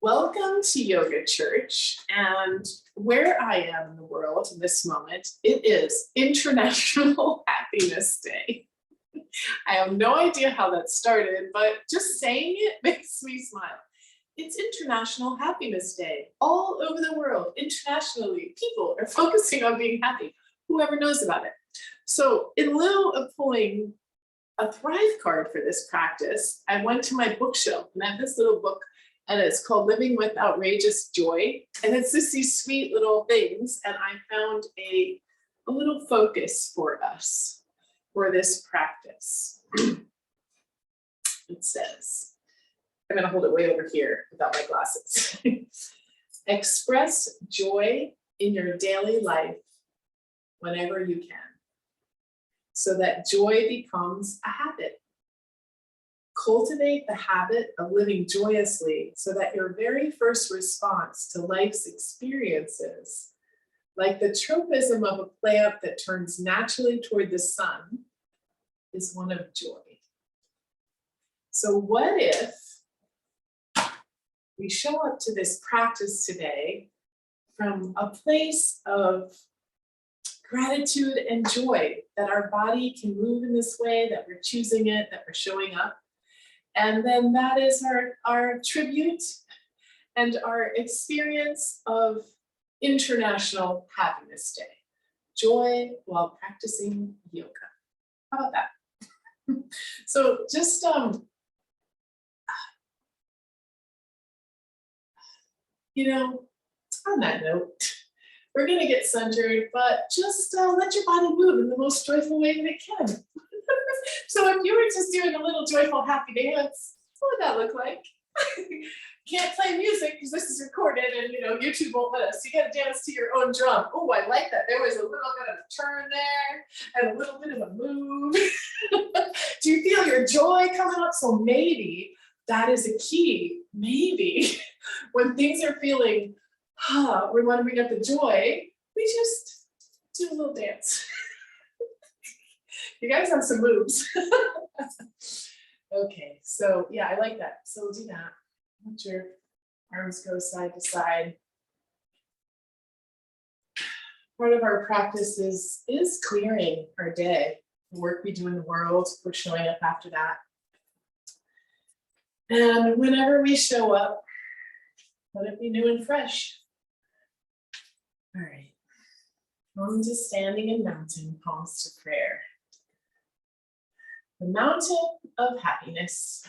Welcome to Yoga Church. And where I am in the world in this moment, it is International Happiness Day. I have no idea how that started, but just saying it makes me smile. It's International Happiness Day. All over the world, internationally, people are focusing on being happy. Whoever knows about it. So, in lieu of pulling a Thrive card for this practice, I went to my bookshelf and I have this little book and it's called Living with Outrageous Joy. And it's just these sweet little things. And I found a little focus for us for this practice. It says, I'm going to hold it way over here without my glasses. Express joy in your daily life whenever you can, so that joy becomes a habit. Cultivate the habit of living joyously so that your very first response to life's experiences, like the tropism of a plant that turns naturally toward the sun, is one of joy. So what if we show up to this practice today from a place of gratitude and joy, that our body can move in this way, that we're choosing it, that we're showing up. And then that is our tribute and our experience of International Happiness Day. Joy while practicing yoga. How about that? So just, on that note, we're going to get centered, but just let your body move in the most joyful way that it can. So if you were just doing a little joyful, happy dance, what would that look like? Can't play music because this is recorded and YouTube won't let us. You got to dance to your own drum. Oh, I like that. There was a little bit of a turn there and a little bit of a move. Do you feel your joy coming up? So maybe that is a key. Maybe when things are feeling, we want to bring up the joy, we just do a little dance. You guys have some moves. Okay, so yeah, I like that. So we'll do that. Let your arms go side to side. Part of our practice is clearing our day, the work we do in the world. We're showing up after that. And whenever we show up, let it be new and fresh. All right. Come to standing and mountain, palms to prayer. The mountain of happiness.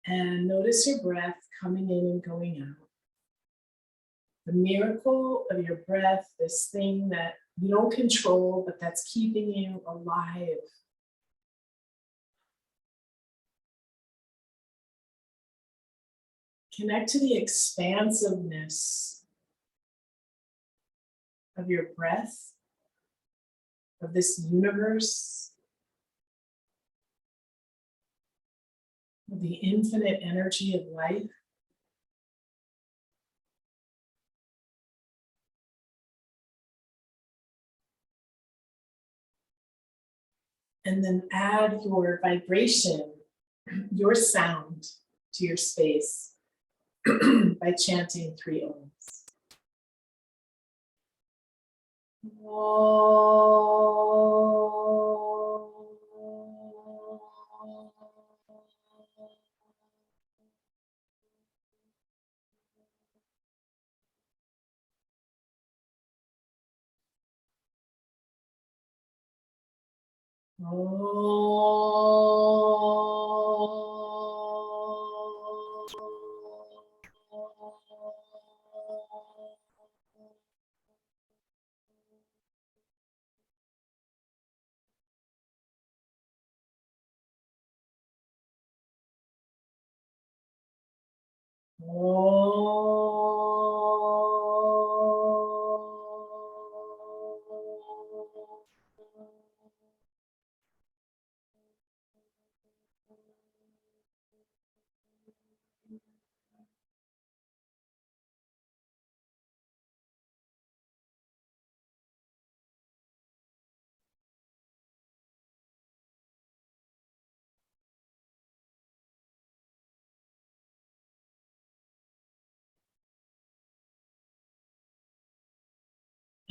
And notice your breath coming in and going out. The miracle of your breath, this thing that you don't control, but that's keeping you alive. Connect to the expansiveness of your breath, of this universe, of the infinite energy of life. And then add your vibration, your sound to your space by chanting 3 Oms.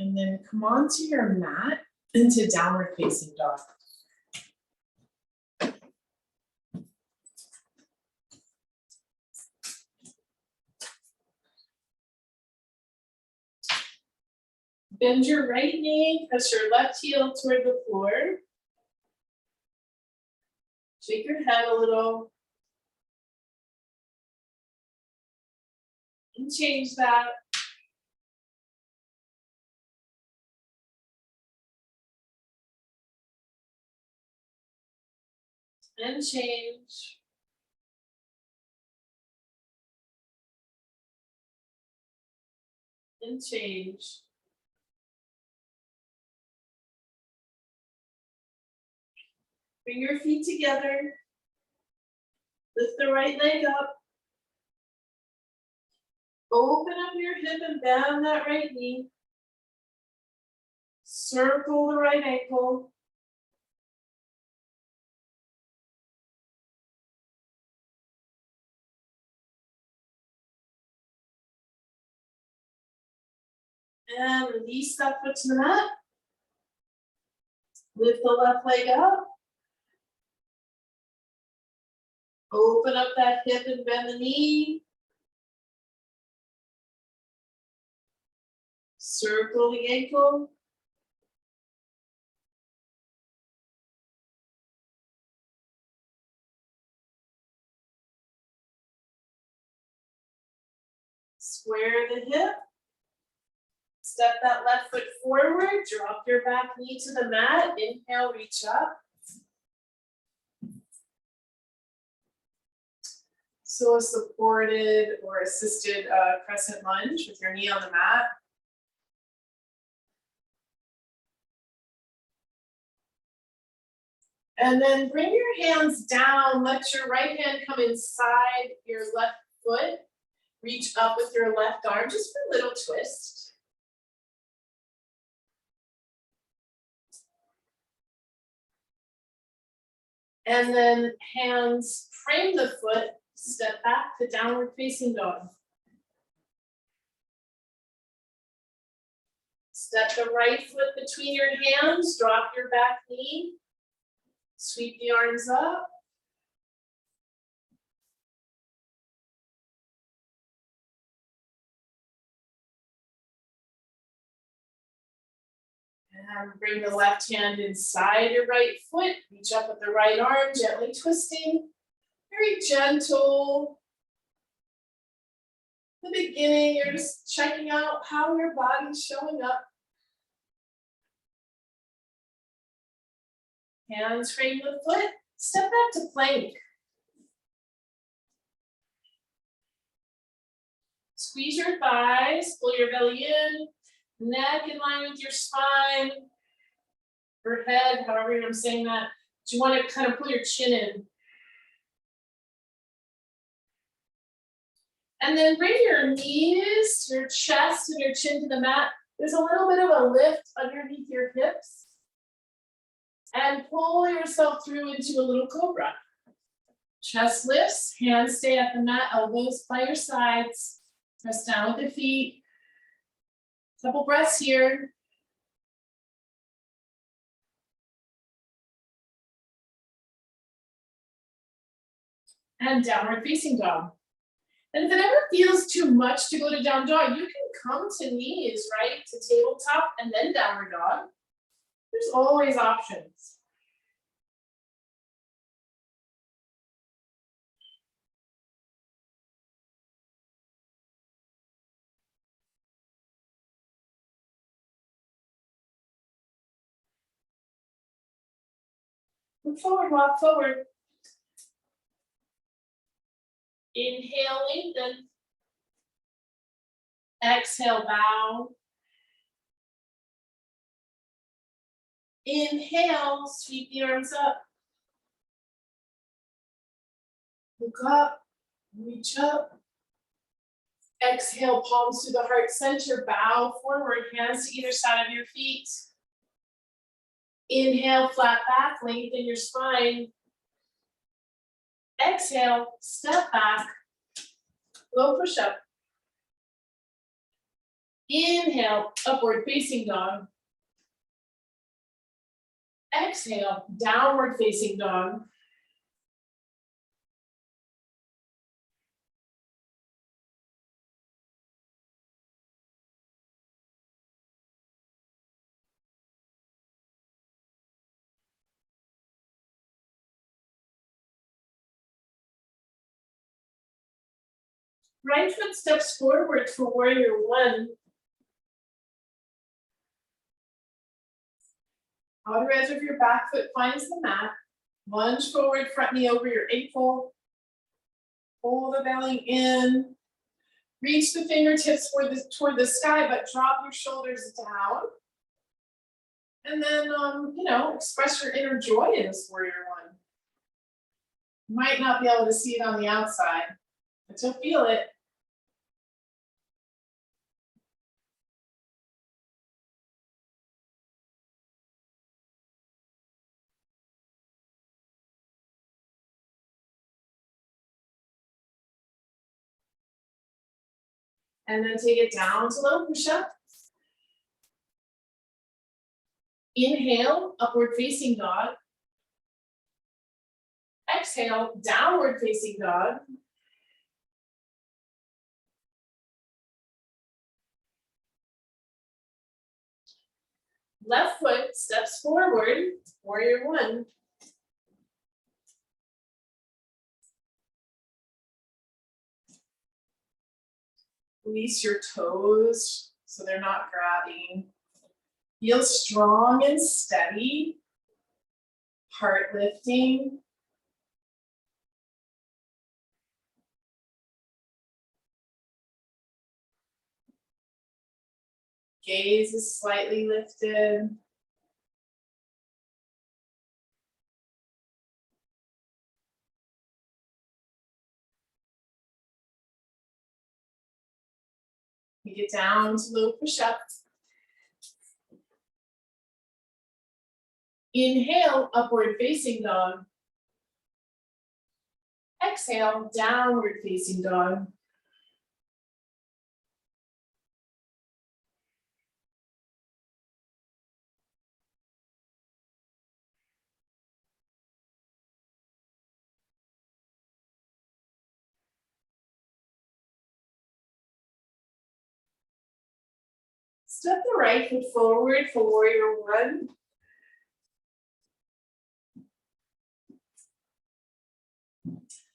And then come onto your mat into downward facing dog. Bend your right knee, press your left heel toward the floor. Shake your head a little. And change that. And change. And change. Bring your feet together. Lift the right leg up. Open up your hip and bend that right knee. Circle the right ankle. And release that foot to the mat. Lift the left leg up. Open up that hip and bend the knee. Circle the ankle. Square the hip. Step that left foot forward. Drop your back knee to the mat. Inhale, reach up. So a supported or assisted crescent lunge with your knee on the mat. And then bring your hands down. Let your right hand come inside your left foot. Reach up with your left arm just for a little twist. And then hands frame the foot. Step back to downward facing dog. Step the right foot between your hands, drop your back knee, sweep the arms up. And bring the left hand inside your right foot, reach up with the right arm, gently twisting. Very gentle. In the beginning, you're just checking out how your body's showing up. Hands frame the foot, step back to plank. Squeeze your thighs, pull your belly in, neck in line with your spine, or head, however I'm saying that. Do you want to kind of pull your chin in? And then bring your knees, your chest, and your chin to the mat. There's a little bit of a lift underneath your hips. And pull yourself through into a little cobra. Chest lifts, hands stay at the mat, elbows by your sides. Press down with the feet. Couple breaths here. And downward facing dog. And if it ever feels too much to go to down dog, you can come to knees, right? To tabletop and then downward dog. There's always options. Move forward, walk forward. Inhale, lengthen. Exhale, bow. Inhale, sweep the arms up. Look up, reach up. Exhale, palms to the heart center, bow forward, hands to either side of your feet. Inhale, flat back, lengthen your spine. Exhale, step back, low push up. Inhale, upward facing dog. Exhale, downward facing dog. Right foot steps forward for warrior one. Outer edge of your back foot finds the mat. Lunge forward, front knee over your ankle. Pull the belly in. Reach the fingertips toward the sky, but drop your shoulders down. And then, express your inner joy in this warrior one. You might not be able to see it on the outside, but you'll feel it. And then take it down to low push-up. Inhale, upward facing dog. Exhale, downward facing dog. Left foot steps forward, warrior one. Release your toes so they're not grabbing. Feel strong and steady. Heart lifting. Gaze is slightly lifted. You get down to low push-up. Inhale, upward facing dog. Exhale, downward facing dog. Step the right foot forward for warrior one.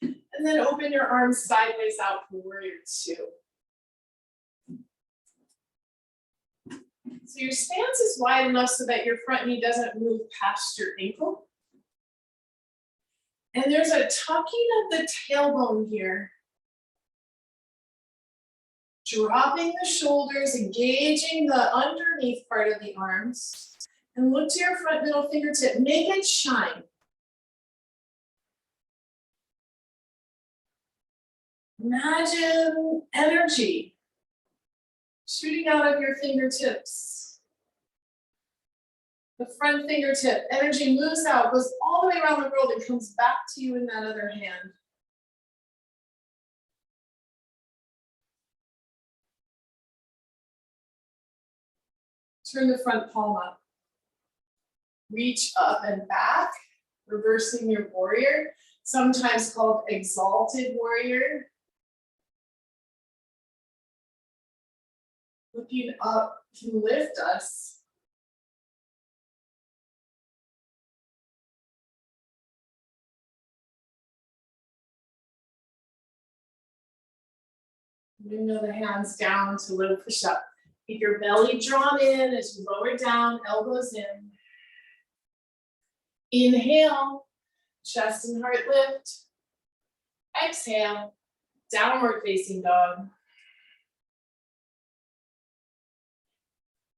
And then open your arms sideways out for warrior two. So your stance is wide enough so that your front knee doesn't move past your ankle. And there's a tucking of the tailbone here. Dropping the shoulders, engaging the underneath part of the arms. And look to your front middle fingertip, make it shine. Imagine energy shooting out of your fingertips. The front fingertip, energy moves out, goes all the way around the world and comes back to you in that other hand. Turn the front palm up. Reach up and back, reversing your warrior, sometimes called exalted warrior. Looking up can lift us. Bring the hands down to low push up. Keep your belly drawn in as you lower down, elbows in. Inhale, chest and heart lift. Exhale, downward facing dog.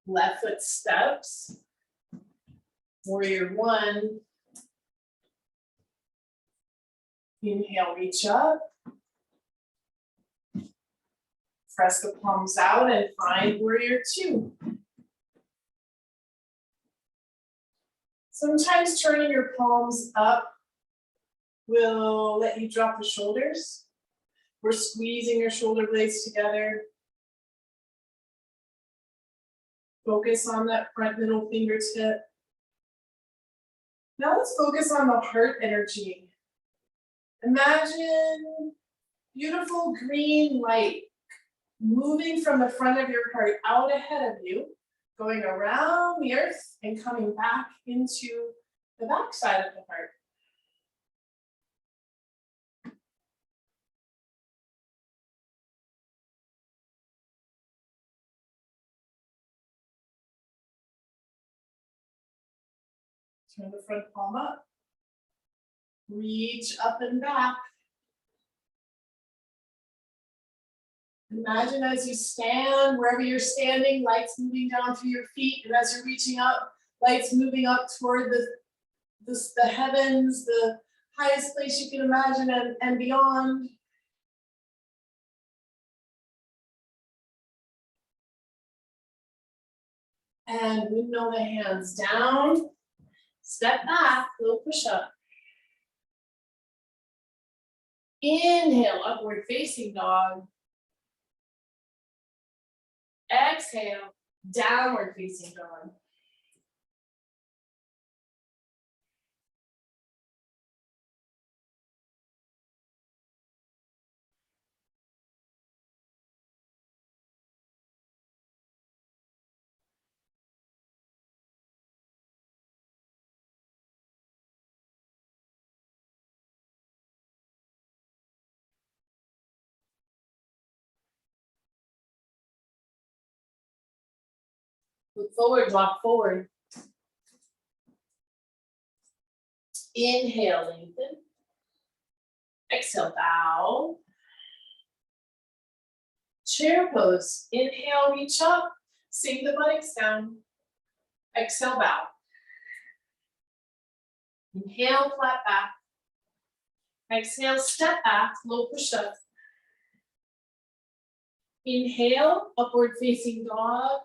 Left foot steps. Warrior one. Inhale, reach up. Press the palms out and find warrior two. Sometimes turning your palms up will let you drop the shoulders. We're squeezing your shoulder blades together. Focus on that front middle fingertip. Now let's focus on the heart energy. Imagine beautiful green light moving from the front of your heart out ahead of you, going around the earth and coming back into the back side of the heart. Turn the front palm up. Reach up and back. Imagine as you stand, wherever you're standing, lights moving down through your feet, and as you're reaching up, lights moving up toward the heavens, the highest place you can imagine and beyond. And windmill the hands down, step back, little push up. Inhale, upward facing dog. Exhale, downward facing dog. Look forward, walk forward. Inhale, lengthen. Exhale, bow. Chair pose. Inhale, reach up. Sink the buttocks down. Exhale, bow. Inhale, flat back. Exhale, step back, low push up. Inhale, upward facing dog.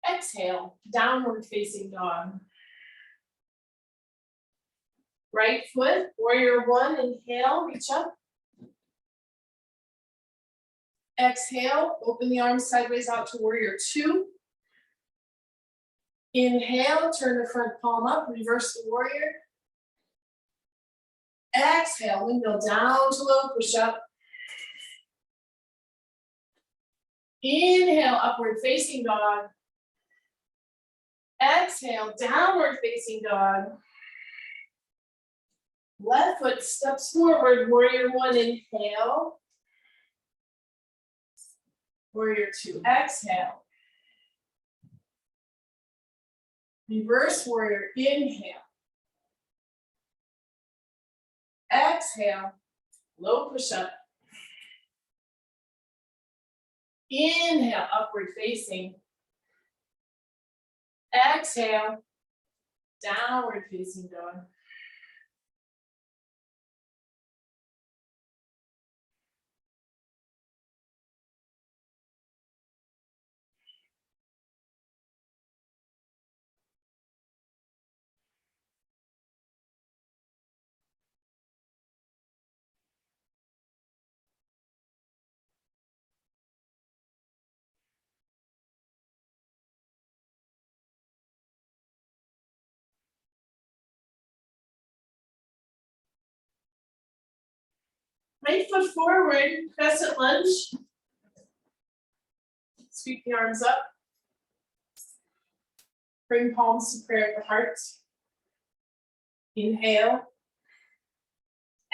Exhale, downward facing dog. Right foot, warrior one, inhale, reach up. Exhale, open the arms sideways out to warrior two. Inhale, turn the front palm up, reverse the warrior. Exhale, windmill down to low push up. Inhale, upward facing dog. Exhale, downward facing dog. Left foot steps forward, warrior one, inhale. Warrior two, exhale. Reverse warrior, inhale. Exhale, low push up. Inhale, upward facing. Exhale, downward facing dog. Right foot forward, crescent lunge. Sweep the arms up. Bring palms to prayer at the heart. Inhale.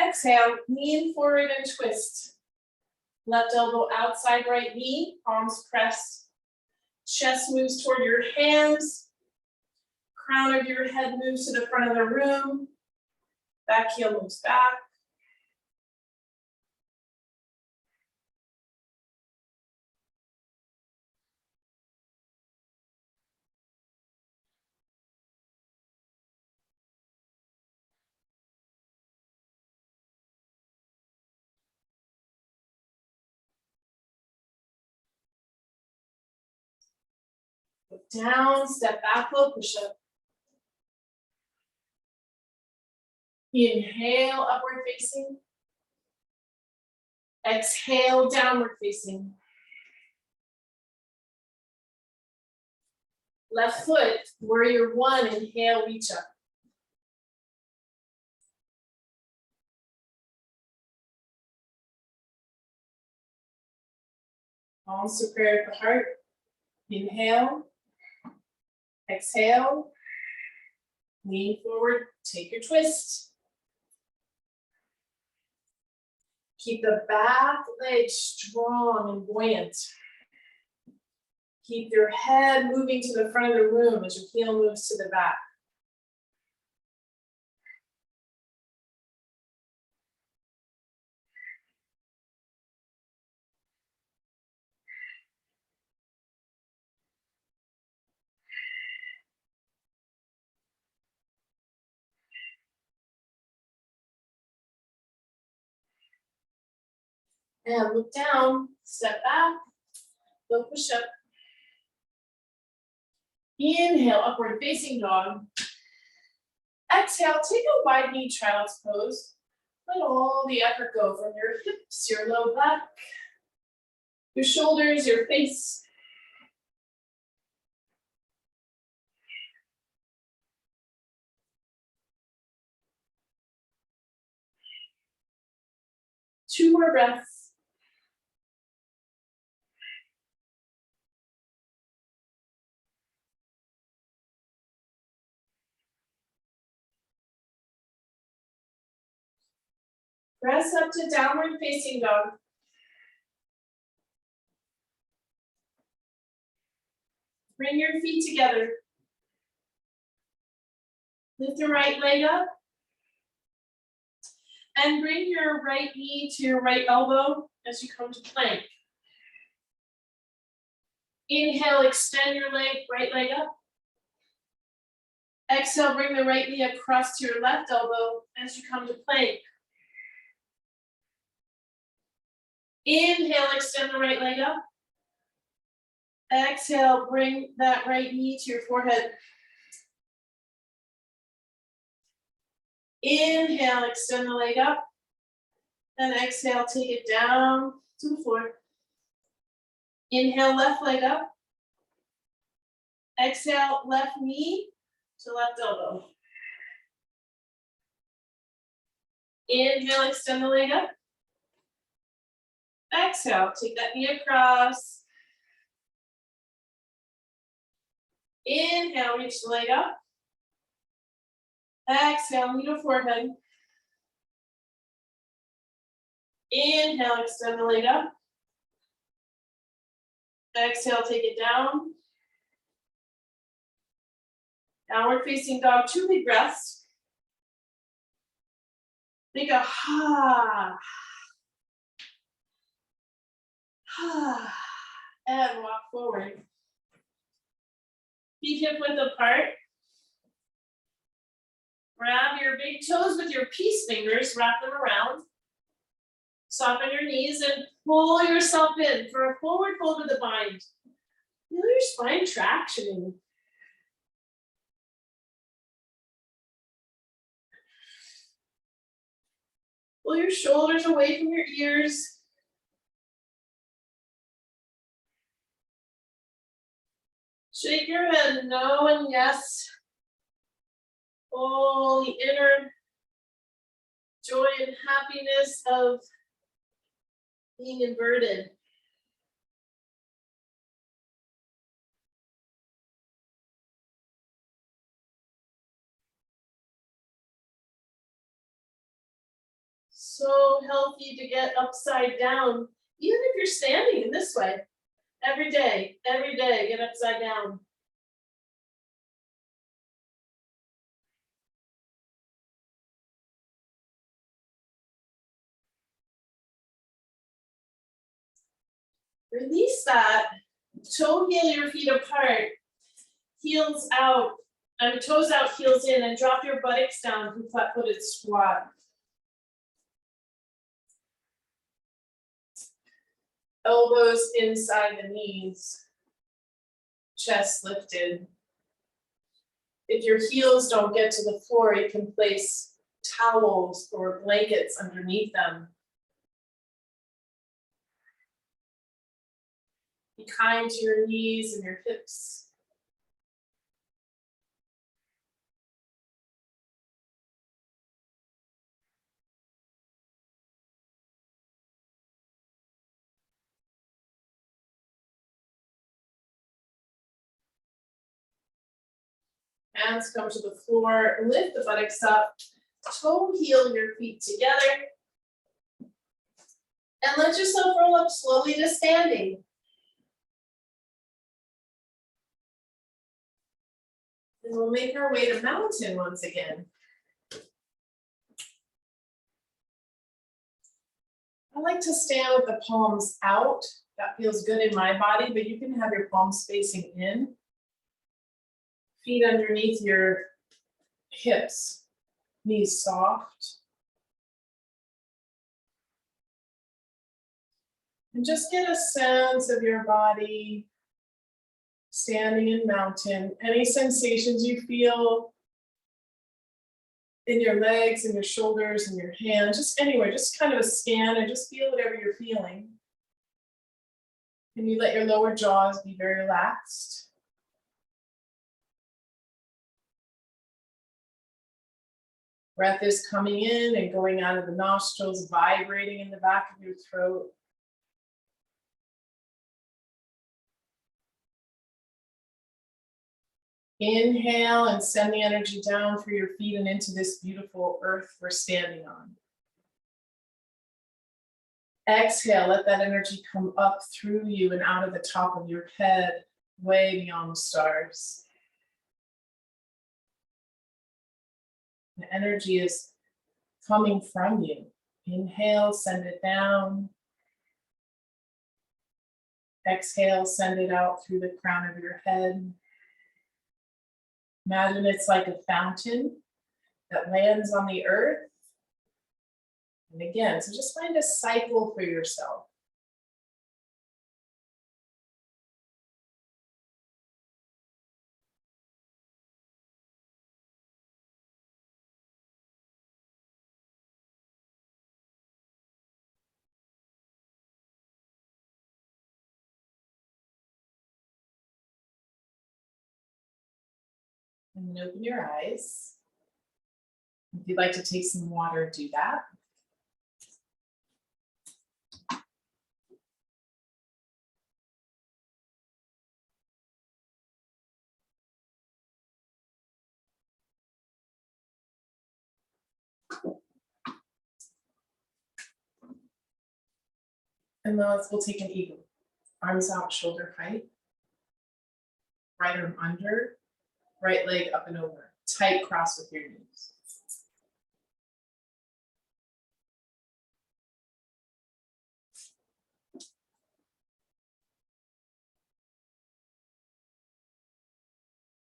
Exhale, lean forward and twist. Left elbow outside right knee, palms pressed. Chest moves toward your hands. Crown of your head moves to the front of the room. Back heel moves back. Look down, step back, low push up. Inhale, upward facing. Exhale, downward facing. Left foot, warrior one, inhale, reach up. Palms to prayer at the heart. Inhale. Exhale. Lean forward, take your twist. Keep the back leg strong and buoyant. Keep your head moving to the front of the room as your heel moves to the back. And look down, step back, go push up. Inhale, upward facing dog. Exhale, take a wide knee child's pose. Let all the effort go from your hips, your low back, your shoulders, your face. Two more breaths. Press up to downward facing dog. Bring your feet together. Lift the right leg up. And bring your right knee to your right elbow as you come to plank. Inhale, extend your leg, right leg up. Exhale, bring the right knee across to your left elbow as you come to plank. Inhale, extend the right leg up. Exhale, bring that right knee to your forehead. Inhale, extend the leg up. And exhale, take it down to the floor. Inhale, left leg up. Exhale, left knee to left elbow. Inhale, extend the leg up. Exhale, take that knee across. Inhale, reach the leg up. Exhale, knee to forehead. Inhale, extend the leg up. Exhale, take it down. Downward facing dog, 2 big breaths. Make a ha. Ha. And walk forward. Feet hip width apart. Grab your big toes with your peace fingers, wrap them around. Soften your knees and pull yourself in for a forward fold of the bind. Feel your spine tractioning. Pull your shoulders away from your ears. Shake your head no and yes. All the inner joy and happiness of being inverted. So healthy to get upside down, even if you're standing in this way. Every day, get upside down. Release that. Toe heel your feet apart. Heels out. Toes out, heels in, and drop your buttocks down to flat-footed squat. Elbows inside the knees. Chest lifted. If your heels don't get to the floor, you can place towels or blankets underneath them. Be kind to your knees and your hips. Hands come to the floor, lift the buttocks up, toe heel your feet together. And let yourself roll up slowly to standing. And we'll make our way to mountain once again. I like to stand with the palms out. That feels good in my body, but you can have your palms facing in. Feet underneath your hips, knees soft. And just get a sense of your body standing in mountain. Any sensations you feel in your legs and your shoulders and your hands, just anywhere, just kind of a scan and just feel whatever you're feeling. Can you let your lower jaws be very relaxed? Breath is coming in and going out of the nostrils, vibrating in the back of your throat. Inhale and send the energy down through your feet and into this beautiful earth we're standing on. Exhale, let that energy come up through you and out of the top of your head, way beyond the stars. The energy is coming from you. Inhale, send it down. Exhale, send it out through the crown of your head. Imagine it's like a fountain that lands on the earth. And again, so just find a cycle for yourself. And then open your eyes. If you'd like to take some water, do that. And then we'll take an eagle. Arms out, shoulder height. Right arm under, right leg up and over. Tight cross with your knees.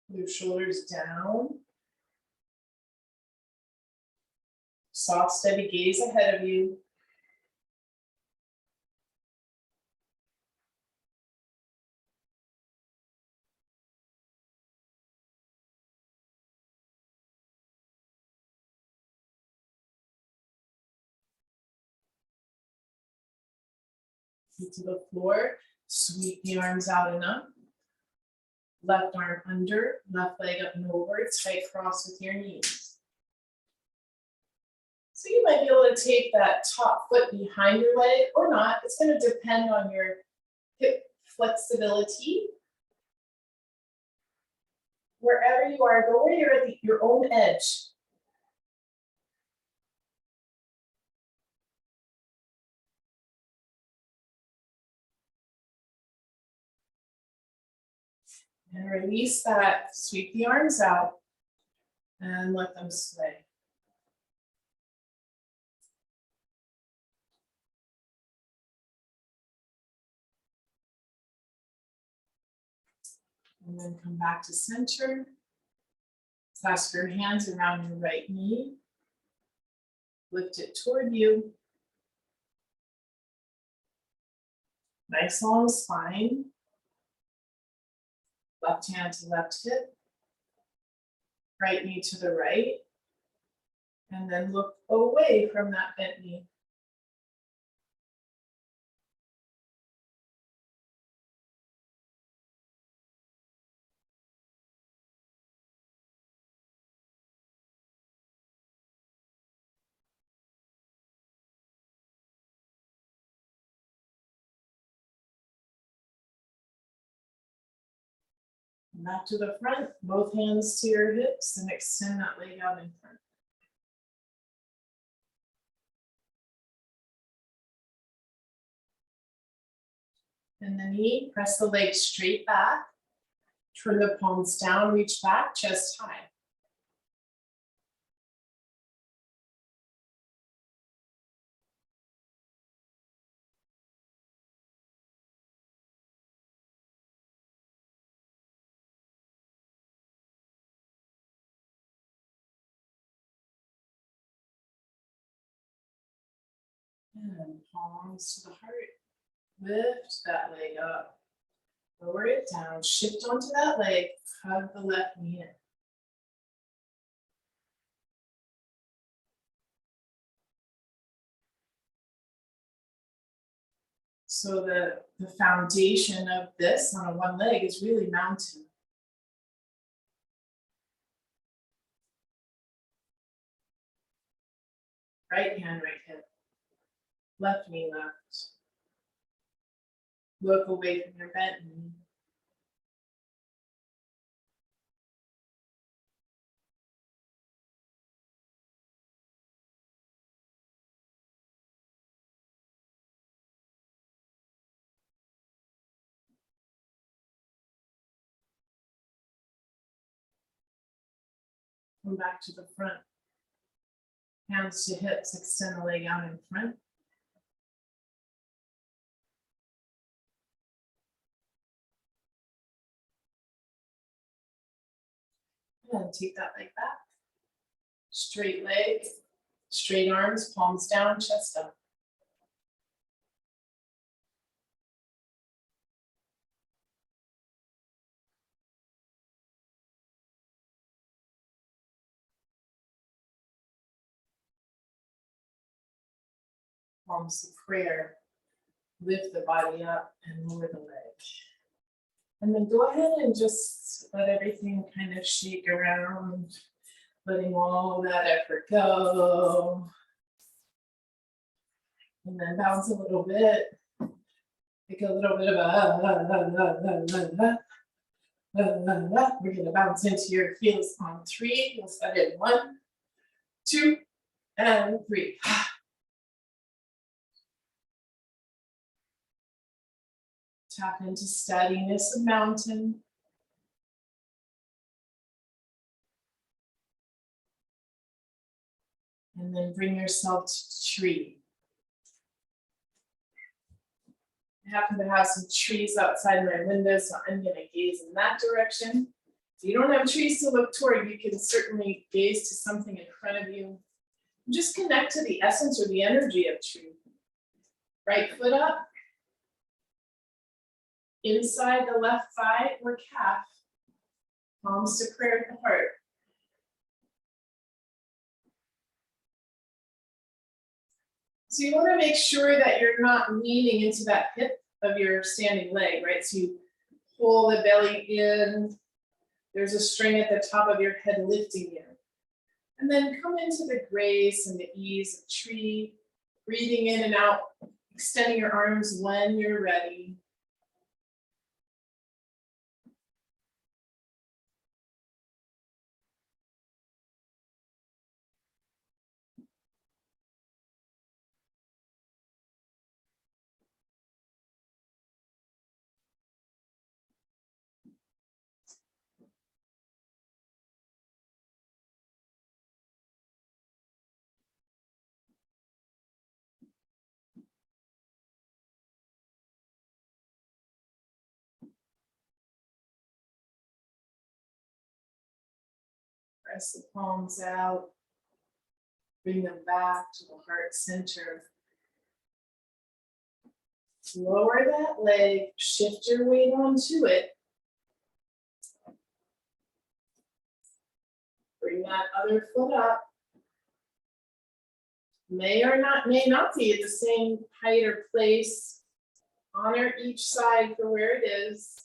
Your shoulders down. Soft, steady gaze ahead of you. Feet to the floor, sweep the arms out and up. Left arm under, left leg up and over, tight cross with your knees. So you might be able to take that top foot behind your leg or not. It's going to depend on your hip flexibility. Wherever you are, go where you're at your own edge. And release that, sweep the arms out and let them sway. And then come back to center. Clasp your hands around your right knee. Lift it toward you. Nice long spine. Left hand to left hip. Right knee to the right. And then look away from that bent knee. Back to the front, both hands to your hips and extend that leg out in front. And the knee, press the leg straight back. Turn the palms down, reach back, chest high. And palms to the heart. Lift that leg up. Lower it down, shift onto that leg, hug the left knee in. So the foundation of this on a one leg is really mountain. Right hand, right hip. Left knee, left. Look away from your bent knee. Come back to the front. Hands to hips, extend the leg out in front. And take that leg back. Straight leg, straight arms, palms down, chest up. Palms of prayer. Lift the body up and lower the leg. And then go ahead and just let everything kind of shake around, letting all that effort go. And then bounce a little bit. Take a little bit of a, we're gonna bounce into your heels on 3. We'll start in 1, 2, and 3. Tap into steadiness of mountain. And then bring yourself to tree. I happen to have some trees outside my window, so I'm gonna gaze in that direction. If you don't have trees to look toward, you can certainly gaze to something in front of you. Just connect to the essence or the energy of tree. Right foot up. Inside the left thigh or calf. Palms to prayer at the heart. So you want to make sure that you're not leaning into that hip of your standing leg, right? So you pull the belly in. There's a string at the top of your head lifting you. And then come into the grace and the ease of tree, breathing in and out, extending your arms when you're ready. Press the palms out. Bring them back to the heart center. Lower that leg, shift your weight onto it. Bring that other foot up. May not be at the same height or place. Honor each side for where it is.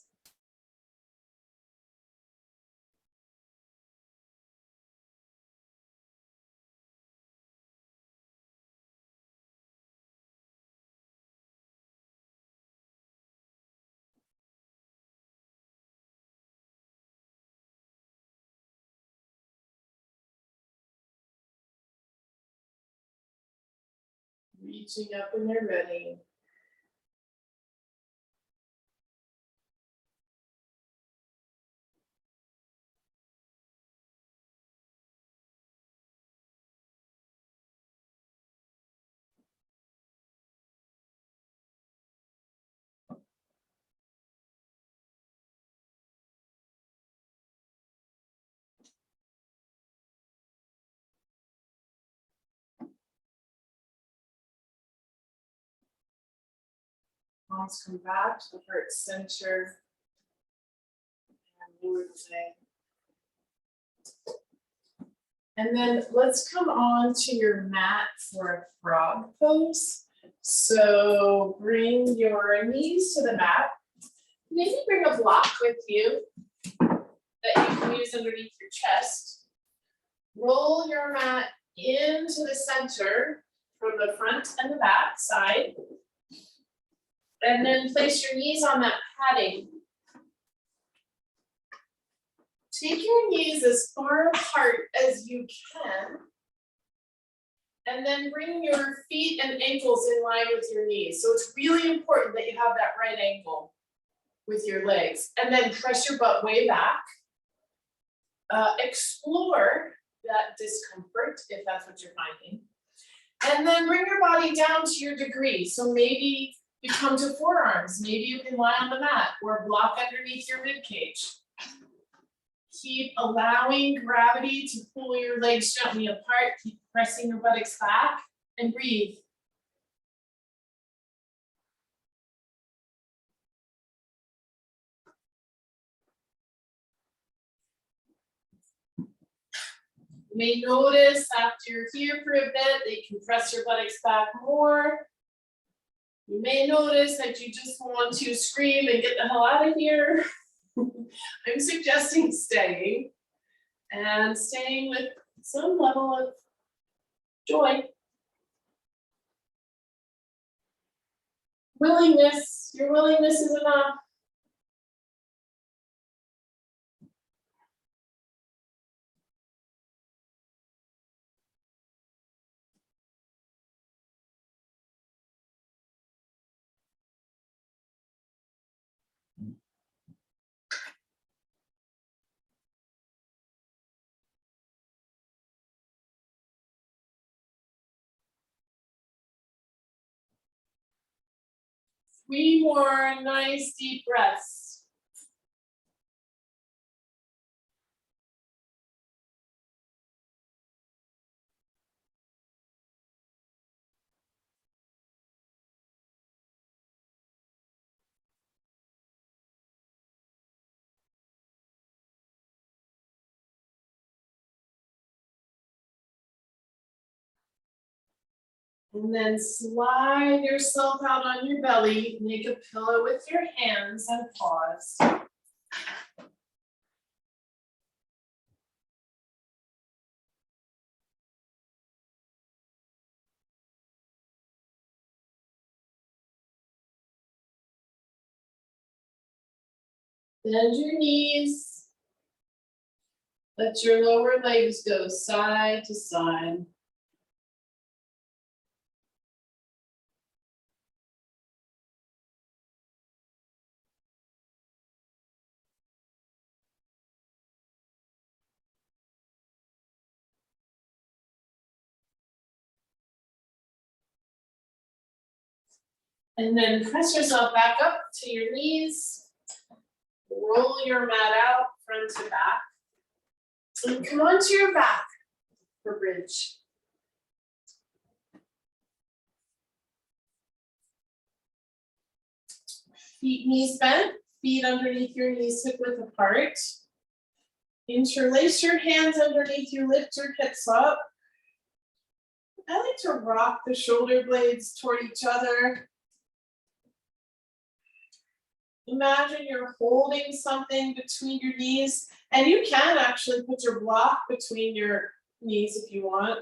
Reaching up when you're ready. Palms come back to the heart center. And lower the leg. And then let's come on to your mat for a frog pose. So bring your knees to the mat. Maybe bring a block with you that you can use underneath your chest. Roll your mat into the center from the front and the back side. And then place your knees on that padding. Take your knees as far apart as you can. And then bring your feet and ankles in line with your knees. So it's really important that you have that right angle with your legs. And then press your butt way back. Explore that discomfort if that's what you're finding. And then bring your body down to your degree. So maybe you come to forearms. Maybe you can lie on the mat or block underneath your rib cage. Keep allowing gravity to pull your legs gently apart. Keep pressing your buttocks back and breathe. You may notice after you're here for a bit that you can press your buttocks back more. You may notice that you just want to scream and get the hell out of here. I'm suggesting staying and staying with some level of joy. Willingness, your willingness is enough. Three more nice deep breaths. And then slide yourself out on your belly, make a pillow with your hands and pause. Bend your knees. Let your lower legs go side to side. And then press yourself back up to your knees. Roll your mat out front to back. And come onto your back for bridge. Feet knees bent, feet underneath your knees hip width apart. Interlace your hands underneath you, lift your hips up. I like to rock the shoulder blades toward each other. Imagine you're holding something between your knees, and you can actually put your block between your knees if you want.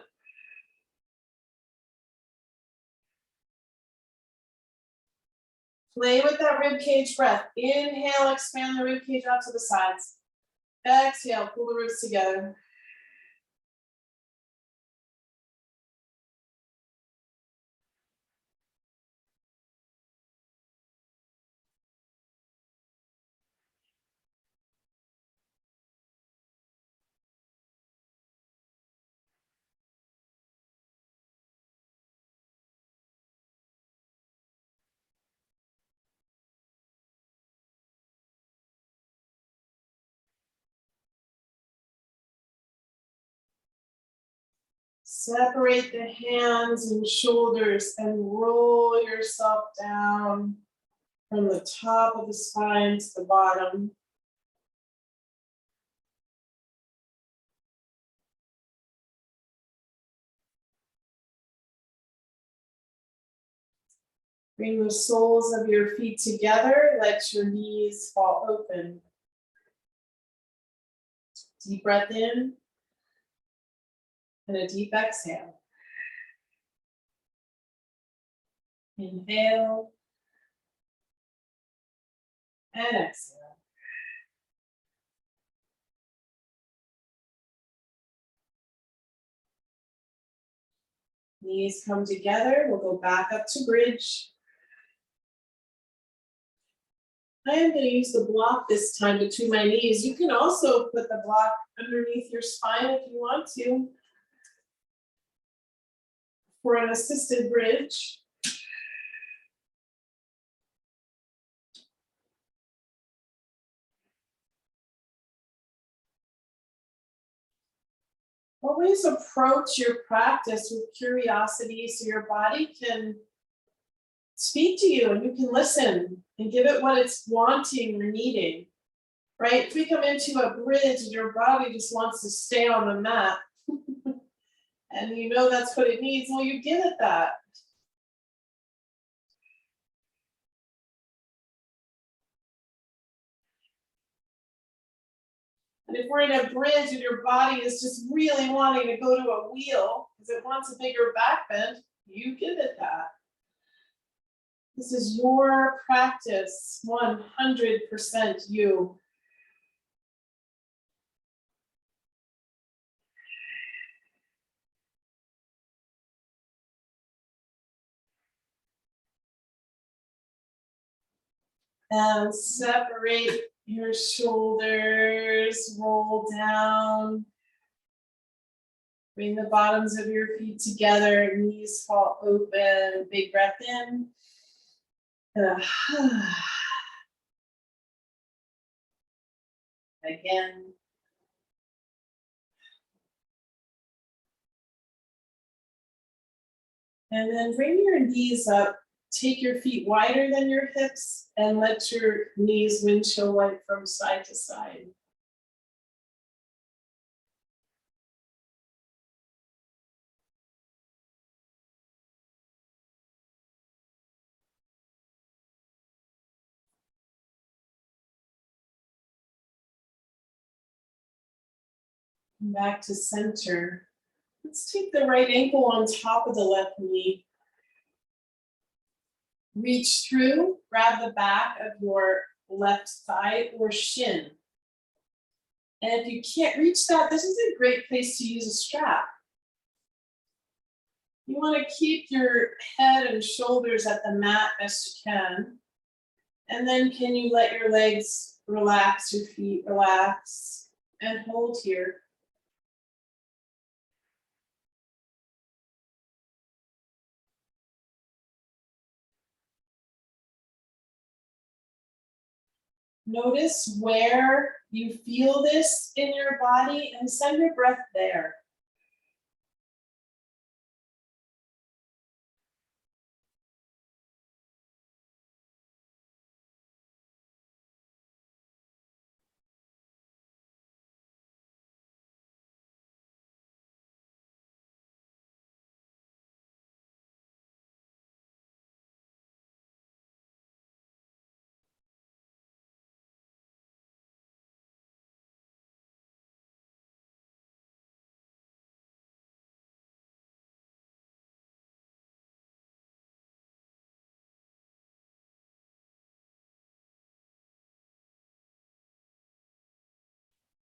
Play with that rib cage breath. Inhale, expand the rib cage out to the sides. Exhale, pull the ribs together. Separate the hands and shoulders and roll yourself down from the top of the spine to the bottom. Bring the soles of your feet together, let your knees fall open. Deep breath in and a deep exhale. Inhale and exhale. Knees come together, we'll go back up to bridge. I am going to use the block this time between my knees. You can also put the block underneath your spine if you want to for an assisted bridge. Always approach your practice with curiosity so your body can speak to you and you can listen and give it what it's wanting or needing, right? If we come into a bridge and your body just wants to stay on the mat and you know that's what it needs, well, you give it that. And if we're in a bridge and your body is just really wanting to go to a wheel because it wants a bigger back bend, you give it that. This is your practice, 100% you. And separate your shoulders, roll down. Bring the bottoms of your feet together, knees fall open, big breath in. Again. And then bring your knees up, take your feet wider than your hips, and let your knees windshield wipe from side to side. Back to center. Let's take the right ankle on top of the left knee. Reach through, grab the back of your left thigh or shin. And if you can't reach that, this is a great place to use a strap. You want to keep your head and shoulders at the mat best you can. And then can you let your legs relax, your feet relax, and hold here. Notice where you feel this in your body and send your breath there.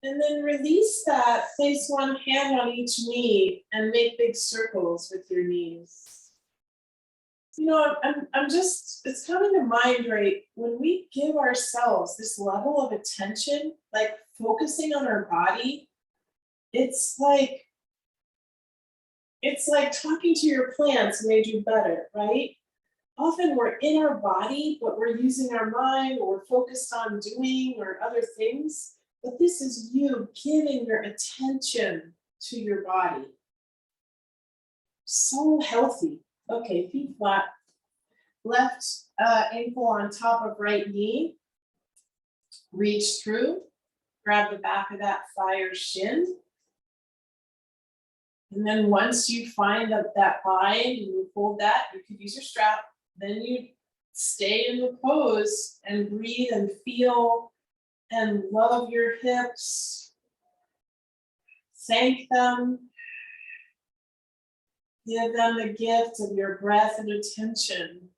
And then release that, place one hand on each knee and make big circles with your knees. You know, I'm just, it's coming to mind, right? When we give ourselves this level of attention, like focusing on our body, it's like talking to your plants made you better, right? Often we're in our body, but we're using our mind or we're focused on doing or other things. But this is you giving your attention to your body. So healthy. Okay, feet flat. Left ankle on top of right knee. Reach through. Grab the back of that thigh or shin. And then once you find that bind and you hold that, you could use your strap. Then you stay in the pose and breathe and feel and love your hips. Thank them. Give them the gift of your breath and attention.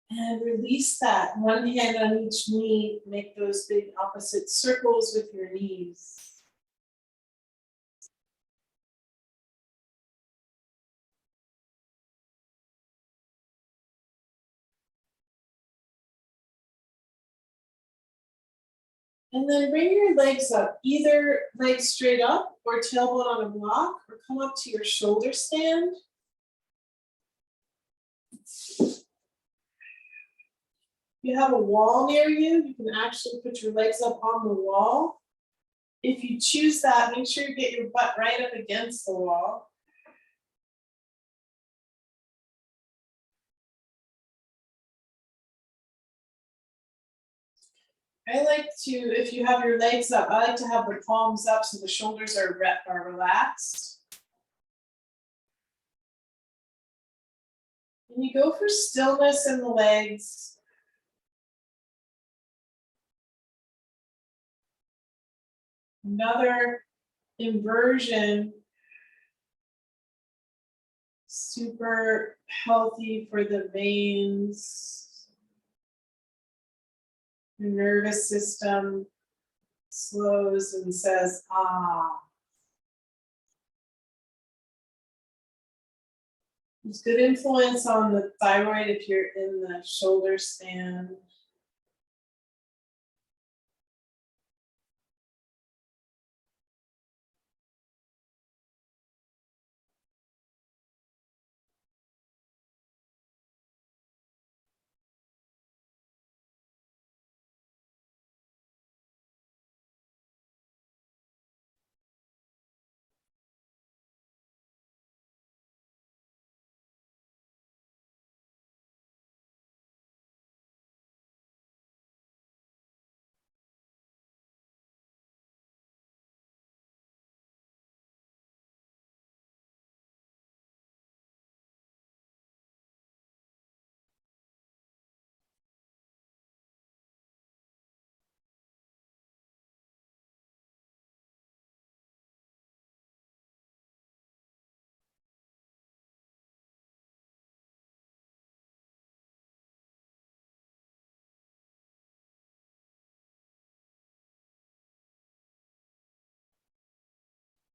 And release that. One hand on each knee. Make those big opposite circles with your knees. And then bring your legs up, either leg straight up or tailbone on a block, or come up to your shoulder stand. If you have a wall near you, you can actually put your legs up on the wall. If you choose that, make sure you get your butt right up against the wall. I like to, if you have your legs up, I like to have the palms up so the shoulders are relaxed. And you go for stillness in the legs. Another inversion. Super healthy for the veins. Your nervous system slows and says, ah. There's good influence on the thyroid if you're in the shoulder stand.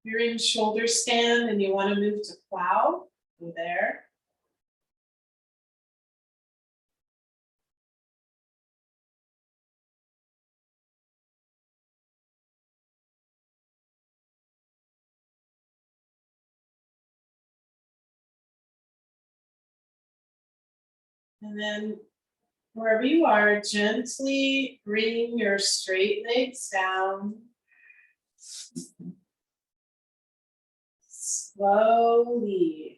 You're in shoulder stand and you want to move to plow, go there. And then wherever you are, gently bring your straight legs down. slowly.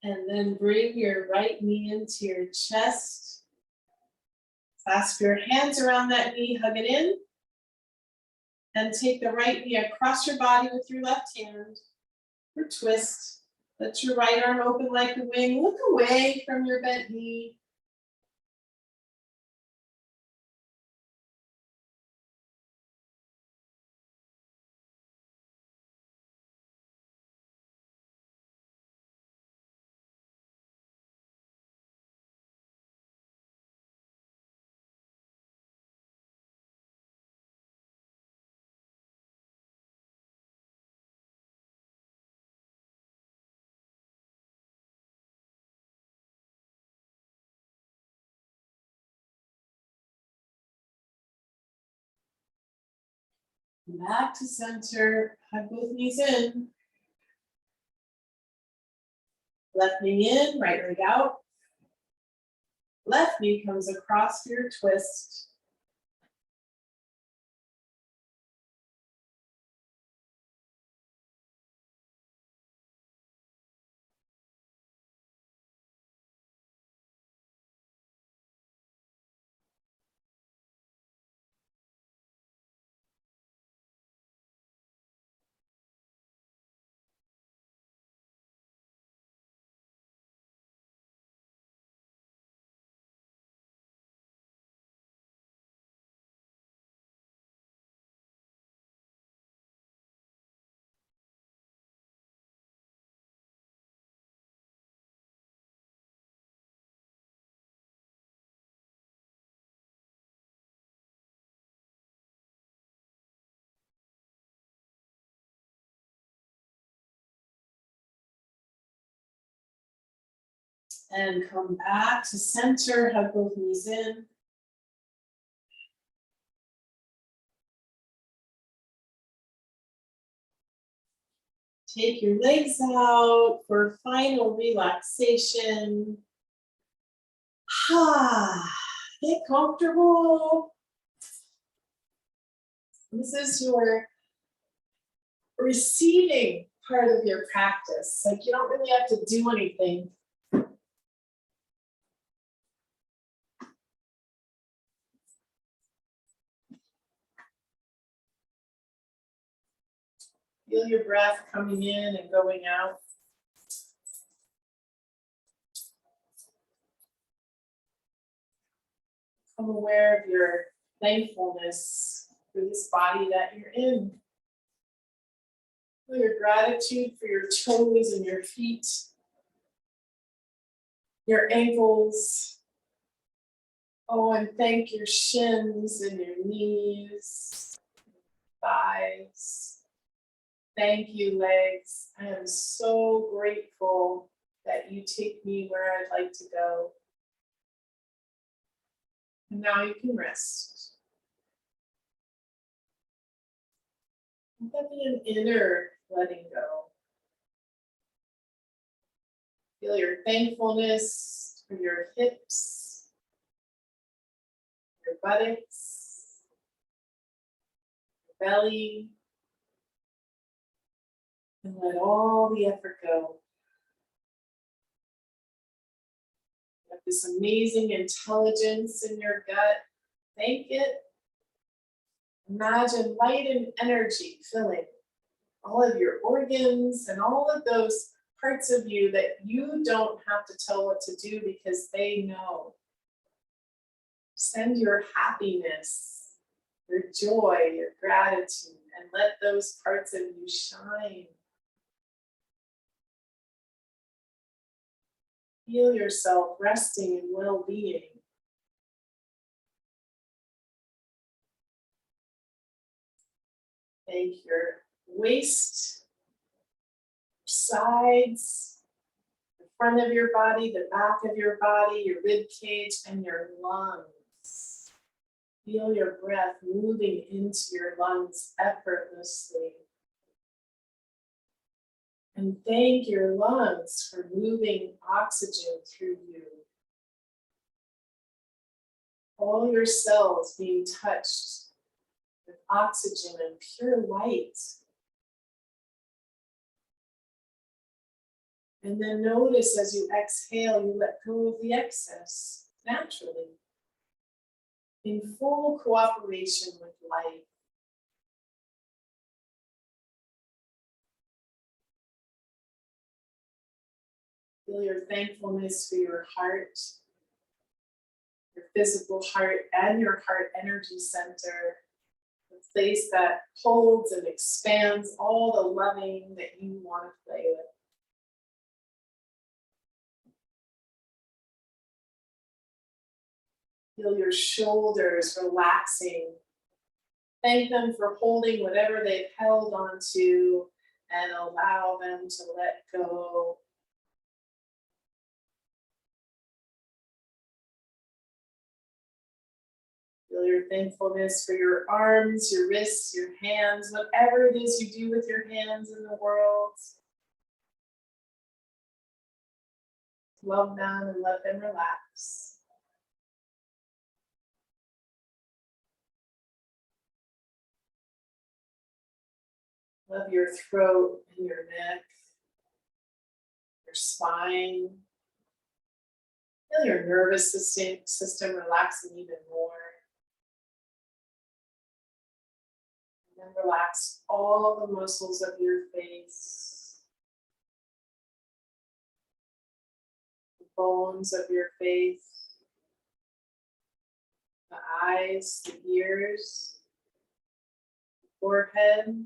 And then bring your right knee into your chest. Clasp your hands around that knee, hug it in. And take the right knee across your body with your left hand. Or twist. Let your right arm open like a wing. Look away from your bent knee. Back to center, hug both knees in. Left knee in, right leg out. Left knee comes across for your twist. And come back to center, hug both knees in. Take your legs out for final relaxation. Get comfortable. This is your receiving part of your practice. Like you don't really have to do anything. Feel your breath coming in and going out. Become aware of your thankfulness for this body that you're in. Feel your gratitude for your toes and your feet, your ankles. Oh, and thank your shins and your knees, thighs. Thank you, legs. I am so grateful that you take me where I'd like to go. And now you can rest. Let that be an inner letting go. Feel your thankfulness for your hips, your buttocks, your belly, and let all the effort go. You have this amazing intelligence in your gut. Thank it. Imagine light and energy filling all of your organs and all of those parts of you that you don't have to tell what to do because they know. Send your happiness, your joy, your gratitude, and let those parts of you shine. Feel yourself resting in well-being. Thank your waist, your sides, your front of your body, the back of your body, your rib cage, and your lungs. Feel your breath moving into your lungs effortlessly. And thank your lungs for moving oxygen through you. All your cells being touched with oxygen and pure light. And then notice as you exhale, you let go of the excess naturally, in full cooperation with life. Feel your thankfulness for your heart, your physical heart, and your heart energy center, the place that holds and expands all the loving that you want to play with. Feel your shoulders relaxing. Thank them for holding whatever they've held onto and allow them to let go. Feel your thankfulness for your arms, your wrists, your hands, whatever it is you do with your hands in the world. Love them and let them relax. Love your throat and your neck, your spine. Feel your nervous system relaxing even more. And then relax all the muscles of your face, the bones of your face, the eyes, the ears, the forehead,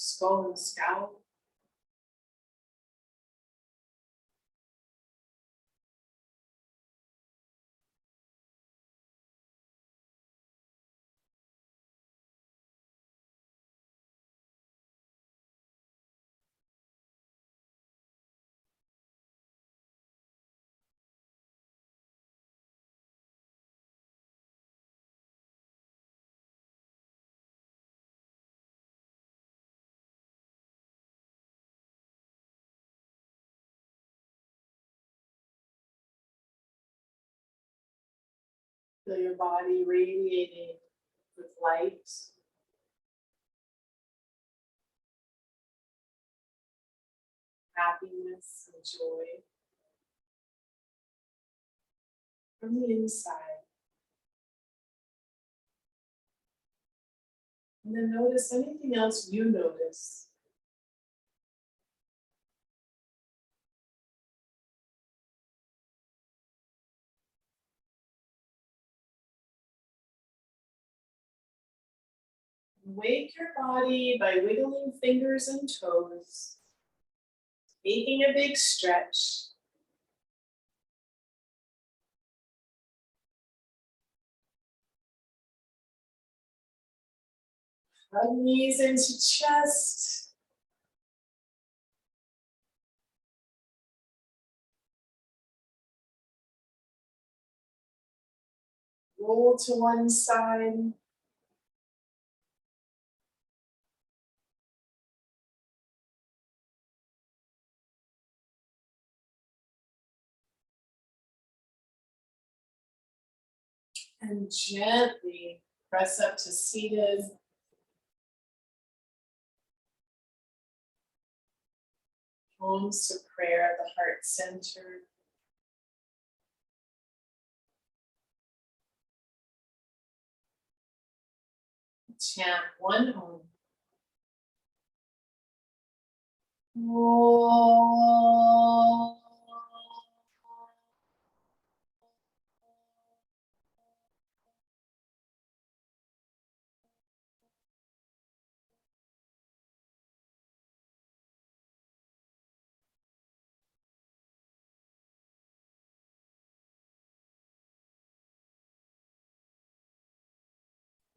skull and scalp. Feel your body radiating with light. Happiness and joy from the inside. And then notice anything else you notice. Wake your body by wiggling fingers and toes, taking a big stretch. Hug knees into chest. Roll to one side. And gently press up to seated. Palms to prayer at the heart center. Chant one Om. Om.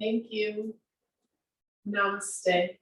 Thank you. Namaste.